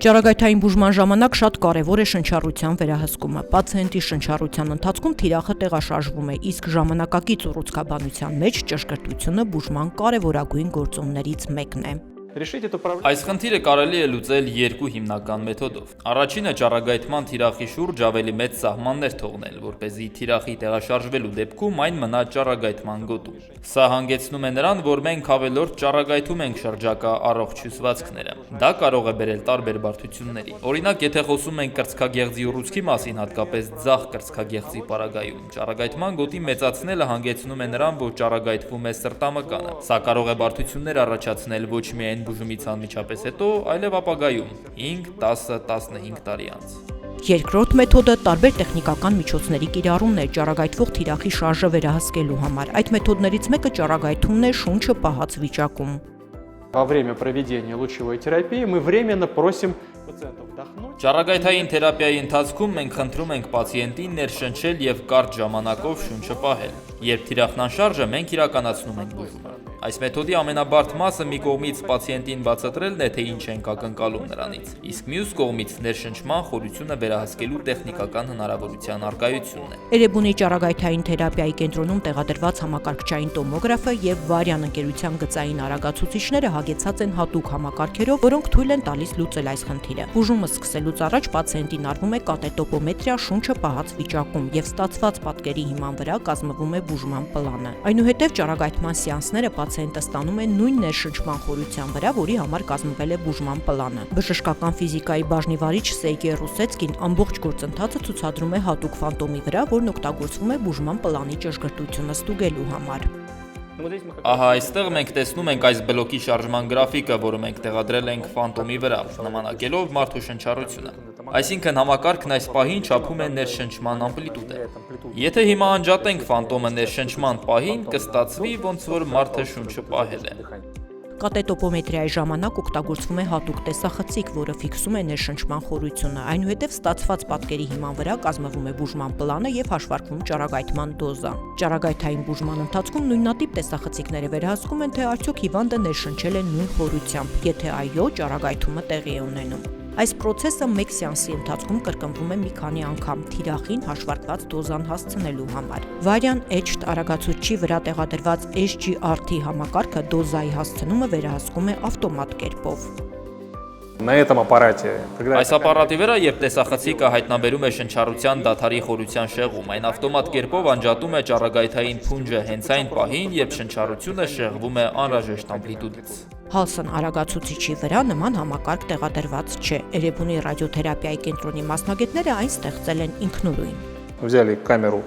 Ճառագայթային բուժման ժամանակ շատ կարևոր է շնչառության վերահսկումը։ Պացիենտի շնչառության ընթացքում թիրախը տեղաշարժվում է, իսկ ժամանակակից ուռուցքաբանության մեջ ճշգրտությունը բուժման կարևորագույն գործոններից մեկն է։ Այս խնդիրը կարելի է լուծել երկու հիմնական մեթոդով։ Առաջինը ճառագայթման թիրախի շուրջ ավելի մեծ սահմաններ թողնել, որպեսզի թիրախի տեղաշարժվելու դեպքում այն մնա ճառագայթման գոտում։ Սա հանգեցնում է նրան, որ մենք ավելորդ ճառագայթում ենք շրջակա առողջ հյուսվածքները։ Դա կարող է բերել տարբեր բարդությունների։ Օրինակ, եթե խոսում ենք կրծքագեղձի ուռուցքի մասին, հատկապես ձախ կրծքագեղձի պարագայում, ճառագայթման գոտի մեծացնելը հանգեցնում է նրան, որ ճառագայթվում է սրտամկանը։ Սա կարող է բարդություններ առաջացնել ոչ միայն բուժումից անմիջապես հետո, այլև ապագայում 5, 10, 15 տարի անց։ Երկրորդ մեթոդը տարբեր տեխնիկական միջոցների կիրառումն է ճառագայթվող թիրախի շարժը վերահսկելու համար։ Այդ մեթոդներից մեկը ճառագայթումն է շունչը պահած վիճակում։ Во время проведения лучевой терапии мы временно просим пациента вдохнуть. Ճառագայթային թերապիայի ընթացքում մենք խնդրում ենք պացիենտին ներշնչել եւ կարճ ժամանակով շունչը պահել։ Երբ թիրախն անշարժ է, մենք իրականացնում ենք բուժումը։ Այս մեթոդի ամենաբարդ մասը մի կողմից պացիենտին բացատրելն է, թե ինչ ենք ակնկալում նրանից, իսկ մյուս կողմից ներշնչման խորությունը վերահսկելու տեխնիկական հնարավորության առկայությունն է։ Էրեբունի ճառագայթային թերապիայի կենտրոնում տեղադրված համակարգչային տոմոգրաֆը եւ Վարյան ընկերության գծային արագացուցիչները հագեցած են հատուկ համակարգերով, որոնք թույլ են տալիս լուծել այս խնդիրը։ Բուժումը սկսելուց առաջ պացիենտին արվում է կատետոպոմետրիա շունչը պահած վիճակում եւ ստացված պատկերի հիման վրա կազմվում է բուժման պլանը։ Այնուհետև ճառագայթման սեանսները պացիենտը ստանում է նույն ներշնչման խորության վրա, որի համար կազմվել է բուժման պլանը։ Բժշկական ֆիզիկայի բաժնի վարիչ Սերգեյ Ռուսեցկին ամբողջ գործընթացը ցուցադրում է հատուկ ֆանտոմի վրա, որն օգտագործվում է բուժման պլանի ճշգրտությունը ստուգելու համար։ Ահա այստեղ մենք տեսնում ենք այս բլոկի շարժման գրաֆիկը, որը մենք տեղադրել ենք ֆանտոմի վրա, նմանակելով մարդու շնչառությունը։ Այսինքն համակարգն այս պահին չափում է ներշնչման ամպլիտուդը։ Եթե հիմա անջատենք ֆանտոմը ներշնչման պահին, կստացվի, ոնց որ մարդը շունչը պահել է։ Կատետոպոմետրիայի ժամանակ օգտագործվում է հատուկ տեսախցիկ, որը ֆիքսում է ներշնչման խորությունը։ Այնուհետև ստացված պատկերի հիման վրա կազմվում է բուժման պլանը եւ հաշվարկվում ճառագայթման դոզա։ Ճառագայթային բուժման ընթացքում նույնատիպ տեսախցիկները վերահսկում են, թե արդյոք հիվանդը ներշնչել է նույն խորությամբ, եթե այո, ճառագայթումը տեղի է ունենում։ Այս պրոցեսը մեկ սեանսի ընթացքում կրկնվում է մի քանի անգամ թիրախին հաշվարկված դոզան հասցնելու համար։ Վարյան H արագացուցիչի վրա տեղադրված SGRT համակարգը դոզայի հասցնումը վերահսկում է ավտոմատ կերպով։ На этом аппарате, Այս ապարատի վրա, երբ տեսախցիկը հայտնաբերում է շնչառության դադարի խորության շեղում, այն ավտոմատ կերպով անջատում է ճառագայթային փունջը հենց այն պահին, երբ շնչառությունը շեղվում է անհրաժեշտ ամպլիտուդից։ Հալսն արագացուցիչի վրա նման համակարգ տեղադրված չէ։ Էրեբունի ռադիոթերապիայի կենտրոնի մասնագետները այն ստեղծել են ինքնուրույն։ взяли камеру.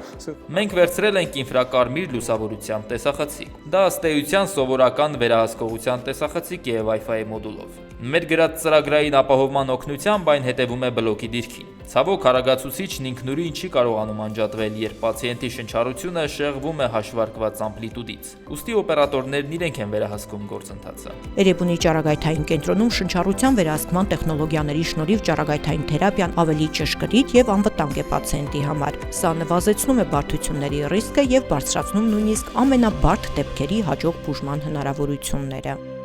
Մենք վերցրել ենք ինֆրակարմիր լուսավորությամբ տեսախցիկ։ Դա ըստ էության սովորական վերահսկողության տեսախցիկ է Wi-Fi մոդուլով։ Մեր գրած ծրագրային ապահովման օգնությամբ այն հետևում է բլոկի դիրքին։ Ցավոք, արագացուցիչն ինքնուրույն չի կարողանում անջատվել, երբ պացիենտի շնչառությունը շեղվում է հաշվարկված ամպլիտուդից։ Ուստի օպերատորներն իրենք են վերահսկում գործընթացը։ Էրեբունի ճառագայթային կենտրոնում շնչառության վերահսկման տեխնոլոգիաների շնորհիվ ճառագայթային թերապիան ավելի ճշգրիտ եւ անվտանգ է պացիենտի համար։ Սա նվազեցնում է բարդությունների ռիսկը եւ բարձրացնում նույնիսկ ամենաբարդ դեպքերի հաջող բուժման հնարավորությունները։